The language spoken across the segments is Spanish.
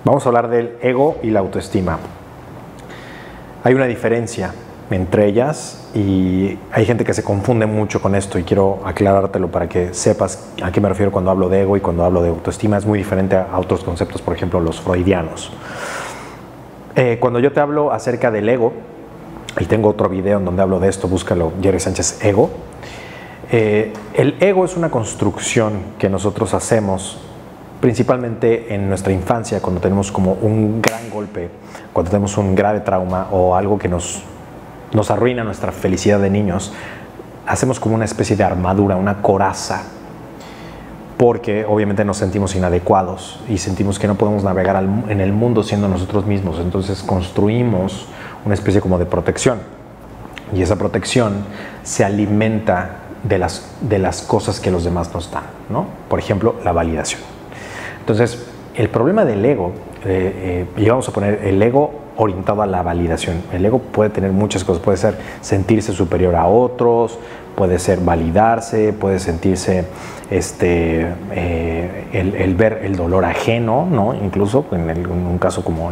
Vamos a hablar del ego y la autoestima. Hay una diferencia entre ellas y hay gente que se confunde mucho con esto y quiero aclarártelo para que sepas a qué me refiero cuando hablo de ego y cuando hablo de autoestima. Es muy diferente a otros conceptos, por ejemplo, los freudianos. Cuando yo te hablo acerca del ego, y tengo otro video en donde hablo de esto, búscalo, Jerry Sánchez Ego. El ego es una construcción que nosotros hacemos principalmente en nuestra infancia, cuando tenemos como un gran golpe, cuando tenemos un grave trauma o algo que nos arruina nuestra felicidad de niños. Hacemos como una especie de armadura, una coraza, porque obviamente nos sentimos inadecuados y sentimos que no podemos navegar en el mundo siendo nosotros mismos. Entonces construimos una especie como de protección, y esa protección se alimenta de las cosas que los demás nos dan, ¿no? Por ejemplo, la validación. Entonces, el problema del ego, y vamos a poner el ego orientado a la validación. El ego puede tener muchas cosas, puede ser sentirse superior a otros, puede ser validarse, puede sentirse el ver el dolor ajeno, ¿no? Incluso en un caso como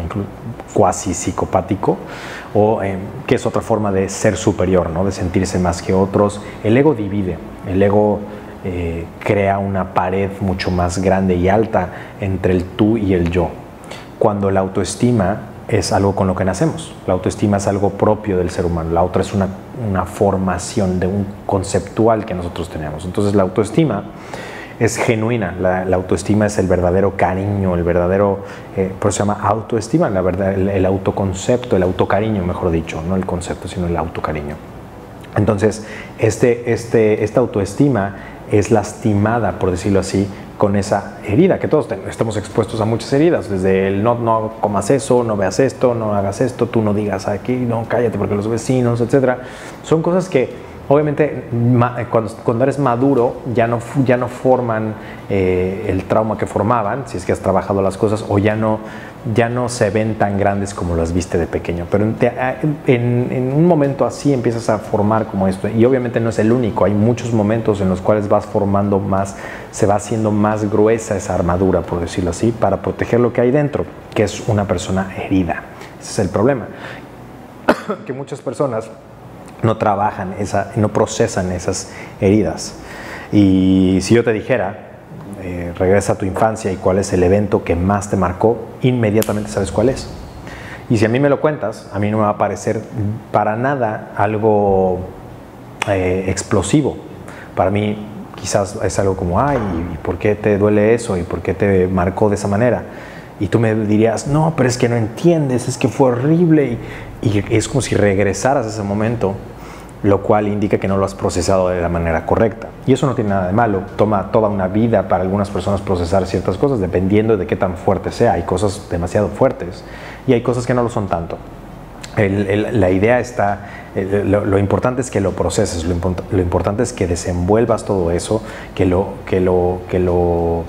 cuasi psicopático, o que es otra forma de ser superior, ¿no? De sentirse más que otros. El ego divide, el ego crea una pared mucho más grande y alta entre el tú y el yo, cuando la autoestima es algo con lo que nacemos. La autoestima es algo propio del ser humano. La otra es una formación de un conceptual que nosotros tenemos. Entonces la autoestima es genuina. La autoestima es el verdadero cariño, el verdadero, por eso se llama autoestima, la verdad, el autoconcepto, el autocariño, mejor dicho, no el concepto, sino el autocariño. Entonces, esta autoestima es lastimada, por decirlo así, con esa herida, que todos estamos expuestos a muchas heridas, desde el no comas eso, no veas esto, no hagas esto, tú no digas aquí, no cállate porque los vecinos, etc. Son cosas que obviamente cuando eres maduro ya no forman el trauma que formaban, si es que has trabajado las cosas, o ya no se ven tan grandes como las viste de pequeño. Pero en un momento así empiezas a formar como esto, y obviamente no es el único. Hay muchos momentos en los cuales vas formando más, se va haciendo más gruesa esa armadura, por decirlo así, para proteger lo que hay dentro, que es una persona herida. Ese es el problema, que muchas personas no trabajan, no procesan esas heridas. Y si yo te dijera, regresa a tu infancia y cuál es el evento que más te marcó, inmediatamente sabes cuál es. Y si a mí me lo cuentas, a mí no me va a parecer para nada algo explosivo. Para mí quizás es algo como, ay, ¿y por qué te duele eso? ¿Y por qué te marcó de esa manera? Y tú me dirías, no, pero es que no entiendes, es que fue horrible. Y es como si regresaras a ese momento, lo cual indica que no lo has procesado de la manera correcta. Y eso no tiene nada de malo. Toma toda una vida para algunas personas procesar ciertas cosas, dependiendo de qué tan fuerte sea. Hay cosas demasiado fuertes y hay cosas que no lo son tanto. La idea está, lo importante es que lo proceses, lo importante es que desenvuelvas todo eso, que lo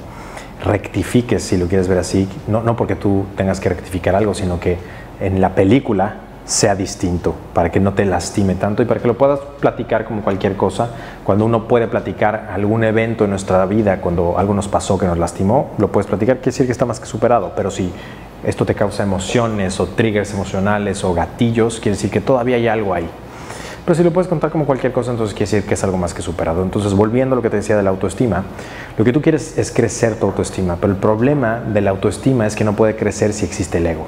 rectifiques, si lo quieres ver así. No porque tú tengas que rectificar algo, sino que en la película sea distinto, para que no te lastime tanto y para que lo puedas platicar como cualquier cosa. Cuando uno puede platicar algún evento en nuestra vida, cuando algo nos pasó que nos lastimó, lo puedes platicar, quiere decir que está más que superado. Pero si esto te causa emociones o triggers emocionales o gatillos, quiere decir que todavía hay algo ahí. Pero si lo puedes contar como cualquier cosa, entonces quiere decir que es algo más que superado. Entonces, volviendo a lo que te decía de la autoestima, lo que tú quieres es crecer tu autoestima, pero el problema de la autoestima es que no puede crecer si existe el ego.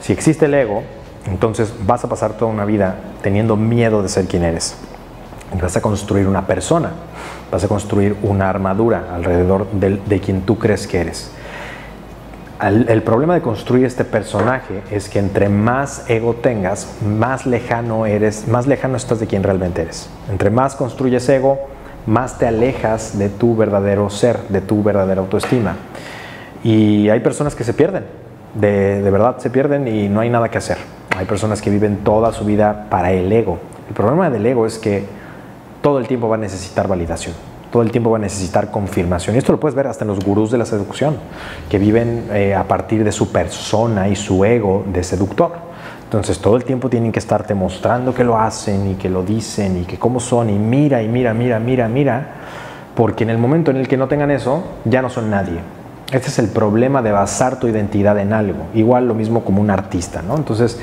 Si existe el ego, entonces vas a pasar toda una vida teniendo miedo de ser quien eres. Y vas a construir una persona, vas a construir una armadura alrededor de quien tú crees que eres. El problema de construir este personaje es que entre más ego tengas, más lejano estás de quien realmente eres. Entre más construyes ego, más te alejas de tu verdadero ser, de tu verdadera autoestima. Y hay personas que se pierden, de verdad se pierden y no hay nada que hacer. Hay personas que viven toda su vida para el ego. El problema del ego es que todo el tiempo va a necesitar validación, todo el tiempo va a necesitar confirmación. Y esto lo puedes ver hasta en los gurús de la seducción, que viven a partir de su persona y su ego de seductor. Entonces todo el tiempo tienen que estarte mostrando que lo hacen y que lo dicen y que cómo son, y mira, porque en el momento en el que no tengan eso, ya no son nadie. Este es el problema de basar tu identidad en algo. Igual lo mismo como un artista, ¿no? Entonces,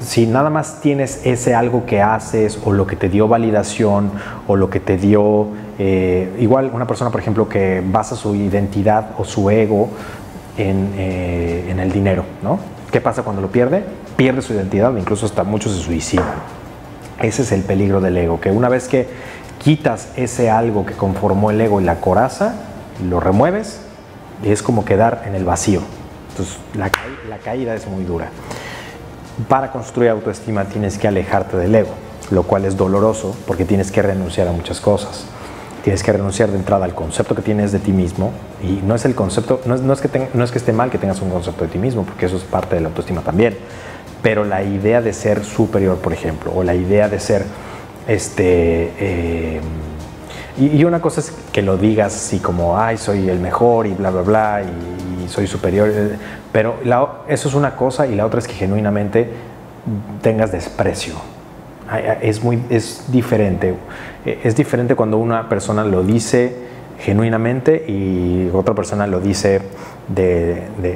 si nada más tienes ese algo que haces o lo que te dio validación o lo que te dio... igual una persona, por ejemplo, que basa su identidad o su ego en el dinero, ¿no? ¿Qué pasa cuando lo pierde? Pierde su identidad, incluso hasta muchos se suicidan. Ese es el peligro del ego, que una vez que quitas ese algo que conformó el ego y la coraza, lo remueves y es como quedar en el vacío. Entonces la caída es muy dura. Para construir autoestima tienes que alejarte del ego, lo cual es doloroso porque tienes que renunciar a muchas cosas. Tienes que renunciar de entrada al concepto que tienes de ti mismo, y no es el concepto, no es que esté mal que tengas un concepto de ti mismo, porque eso es parte de la autoestima también, pero la idea de ser superior, por ejemplo, o la idea de ser y una cosa es que lo digas así como, ay, soy el mejor y bla, bla, bla, y soy superior, pero eso es una cosa, y la otra es que genuinamente tengas desprecio. Es diferente. Es diferente cuando una persona lo dice genuinamente y otra persona lo dice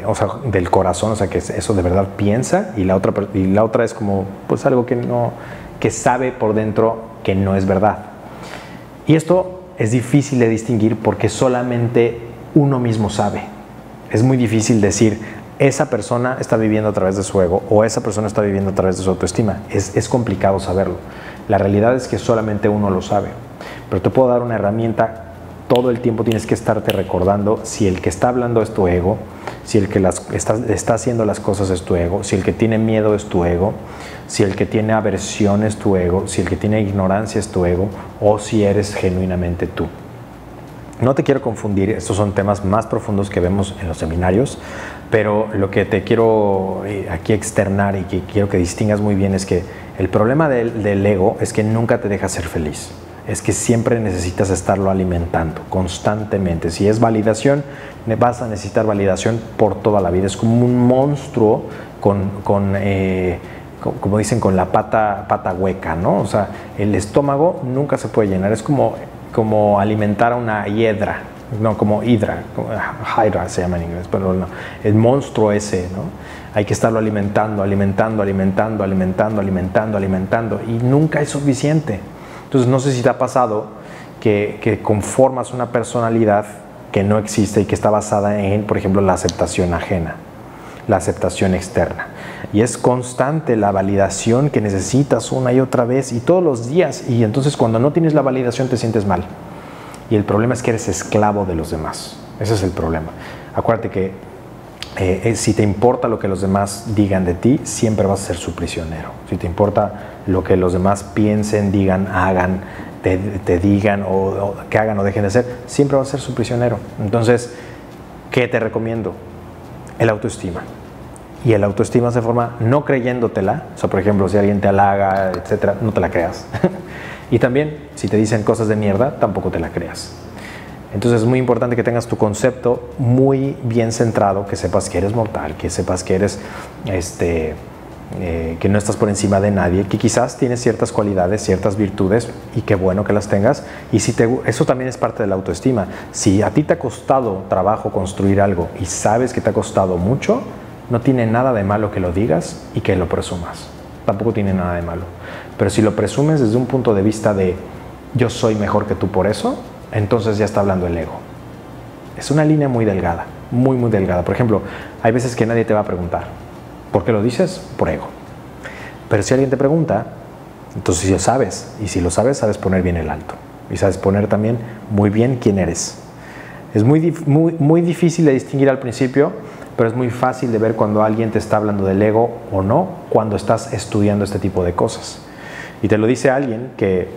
o sea, del corazón, o sea, que eso de verdad piensa, y la otra es como pues algo que sabe por dentro que no es verdad. Y esto es difícil de distinguir porque solamente uno mismo sabe. Es muy difícil decir, esa persona está viviendo a través de su ego o esa persona está viviendo a través de su autoestima. Es complicado saberlo. La realidad es que solamente uno lo sabe. Pero te puedo dar una herramienta. Todo el tiempo tienes que estarte recordando si el que está hablando es tu ego, si el que está haciendo las cosas es tu ego, si el que tiene miedo es tu ego, si el que tiene aversión es tu ego, si el que tiene ignorancia es tu ego, o si eres genuinamente tú. No te quiero confundir, estos son temas más profundos que vemos en los seminarios, pero lo que te quiero aquí externar y que quiero que distingas muy bien es que el problema del ego es que nunca te deja ser feliz. Es que siempre necesitas estarlo alimentando constantemente. Si es validación, vas a necesitar validación por toda la vida. Es como un monstruo como dicen, con la pata hueca, ¿no? O sea, el estómago nunca se puede llenar. Es como alimentar a una hiedra, no, como hidra se llama en inglés, pero no, el monstruo ese, ¿no? Hay que estarlo alimentando, y nunca es suficiente. Entonces, no sé si te ha pasado que conformas una personalidad que no existe y que está basada en, por ejemplo, la aceptación ajena, la aceptación externa. Y es constante la validación que necesitas una y otra vez y todos los días. Y entonces cuando no tienes la validación te sientes mal. Y el problema es que eres esclavo de los demás. Ese es el problema. Acuérdate que si te importa lo que los demás digan de ti, siempre vas a ser su prisionero. Si te importa lo que los demás piensen, digan, hagan, te digan o que hagan o dejen de hacer, siempre vas a ser su prisionero. Entonces, ¿qué te recomiendo? El autoestima. Y el autoestima se forma no creyéndotela. O sea, por ejemplo, si alguien te halaga, etcétera, no te la creas. Y también, si te dicen cosas de mierda, tampoco te la creas. Entonces es muy importante que tengas tu concepto muy bien centrado, que sepas que eres mortal, que sepas que eres que no estás por encima de nadie, que quizás tienes ciertas cualidades, ciertas virtudes, y qué bueno que las tengas. Y eso también es parte de la autoestima. Si a ti te ha costado trabajo construir algo y sabes que te ha costado mucho, no tiene nada de malo que lo digas y que lo presumas. Tampoco tiene nada de malo. Pero si lo presumes desde un punto de vista de yo soy mejor que tú por eso, entonces ya está hablando el ego. Es una línea muy delgada, muy, muy delgada. Por ejemplo, hay veces que nadie te va a preguntar. ¿Por qué lo dices? Por ego. Pero si alguien te pregunta, entonces sí lo sabes. Y si lo sabes, sabes poner bien el alto. Y sabes poner también muy bien quién eres. Es muy difícil de distinguir al principio, pero es muy fácil de ver cuando alguien te está hablando del ego o no, cuando estás estudiando este tipo de cosas. Y te lo dice alguien que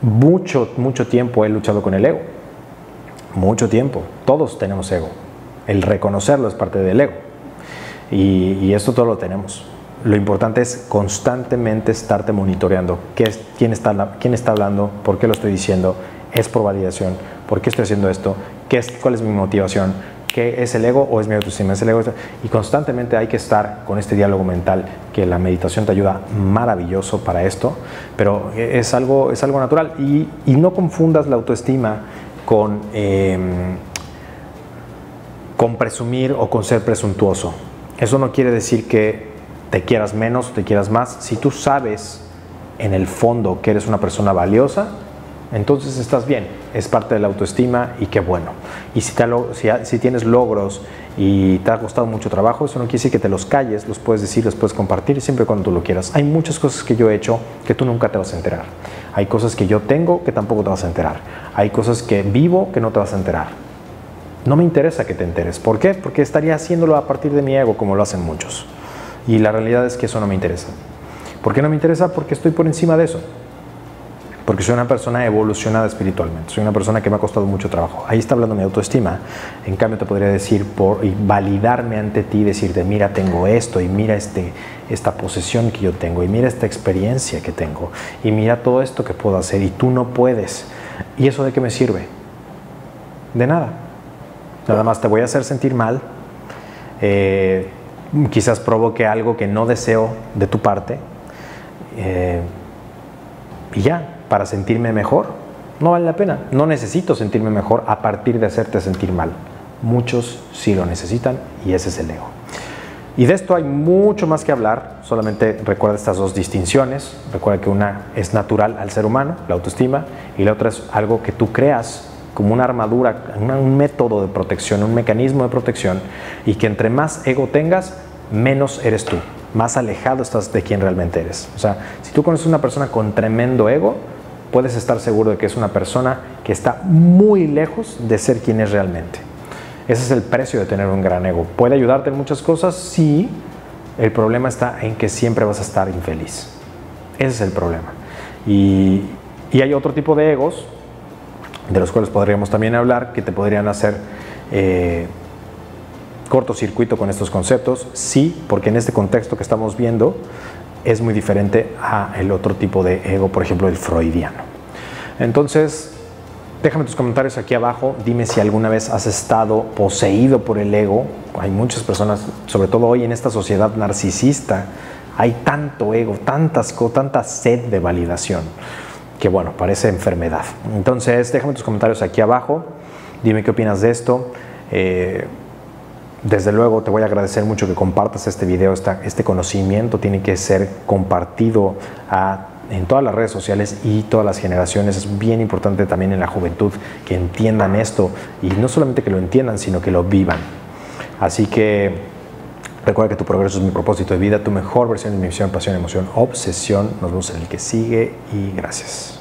mucho tiempo he luchado con el ego. Mucho tiempo. Todos tenemos ego. El reconocerlo es parte del ego. Y esto todo lo tenemos. Lo importante es constantemente estarte monitoreando. ¿Quién está hablando? ¿Por qué lo estoy diciendo? ¿Es por validación? ¿Por qué estoy haciendo esto? ¿Cuál es mi motivación? ¿Qué es el ego o es mi autoestima? ¿Es el ego? Y constantemente hay que estar con este diálogo mental, que la meditación te ayuda maravilloso para esto, pero es algo natural. Y no confundas la autoestima con con presumir o con ser presuntuoso. Eso no quiere decir que te quieras menos o te quieras más. Si tú sabes en el fondo que eres una persona valiosa, entonces estás bien, es parte de la autoestima y qué bueno. Y si tienes logros y te ha costado mucho trabajo, eso no quiere decir que te los calles, los puedes decir, los puedes compartir siempre cuando tú lo quieras. Hay muchas cosas que yo he hecho que tú nunca te vas a enterar. Hay cosas que yo tengo que tampoco te vas a enterar. Hay cosas que vivo que no te vas a enterar. No me interesa que te enteres. ¿Por qué? Porque estaría haciéndolo a partir de mi ego, como lo hacen muchos. Y la realidad es que eso no me interesa. ¿Por qué no me interesa? Porque estoy por encima de eso. Porque soy una persona evolucionada espiritualmente. Soy una persona que me ha costado mucho trabajo. Ahí está hablando mi autoestima. En cambio te podría decir y validarme ante ti, decirte, mira, tengo esto, y mira esta posesión que yo tengo, y mira esta experiencia que tengo, y mira todo esto que puedo hacer, y tú no puedes. ¿Y eso de qué me sirve? De nada. Nada más te voy a hacer sentir mal. Quizás provoque algo que no deseo de tu parte. Y ya, para sentirme mejor, no vale la pena. No necesito sentirme mejor a partir de hacerte sentir mal. Muchos sí lo necesitan y ese es el ego. Y de esto hay mucho más que hablar. Solamente recuerda estas dos distinciones. Recuerda que una es natural al ser humano, la autoestima, y la otra es algo que tú creas como una armadura, un método de protección, un mecanismo de protección, y que entre más ego tengas, menos eres tú, más alejado estás de quien realmente eres. O sea, si tú conoces una persona con tremendo ego, puedes estar seguro de que es una persona que está muy lejos de ser quien es realmente. Ese es el precio de tener un gran ego. ¿Puede ayudarte en muchas cosas? Sí. El problema está en que siempre vas a estar infeliz. Ese es el problema. Y hay otro tipo de egos, de los cuales podríamos también hablar, que te podrían hacer cortocircuito con estos conceptos. Sí, porque en este contexto que estamos viendo es muy diferente a el otro tipo de ego, por ejemplo, el freudiano. Entonces, déjame tus comentarios aquí abajo. Dime si alguna vez has estado poseído por el ego. Hay muchas personas, sobre todo hoy en esta sociedad narcisista, hay tanto ego, tanta sed de validación, que bueno, parece enfermedad. Entonces, déjame tus comentarios aquí abajo. Dime qué opinas de esto. Desde luego te voy a agradecer mucho que compartas este video. Este conocimiento tiene que ser compartido en todas las redes sociales y todas las generaciones. Es bien importante también en la juventud que entiendan esto, y no solamente que lo entiendan, sino que lo vivan. Así que recuerda que tu progreso es mi propósito de vida, tu mejor versión es mi visión, pasión, emoción, obsesión. Nos vemos en el que sigue y gracias.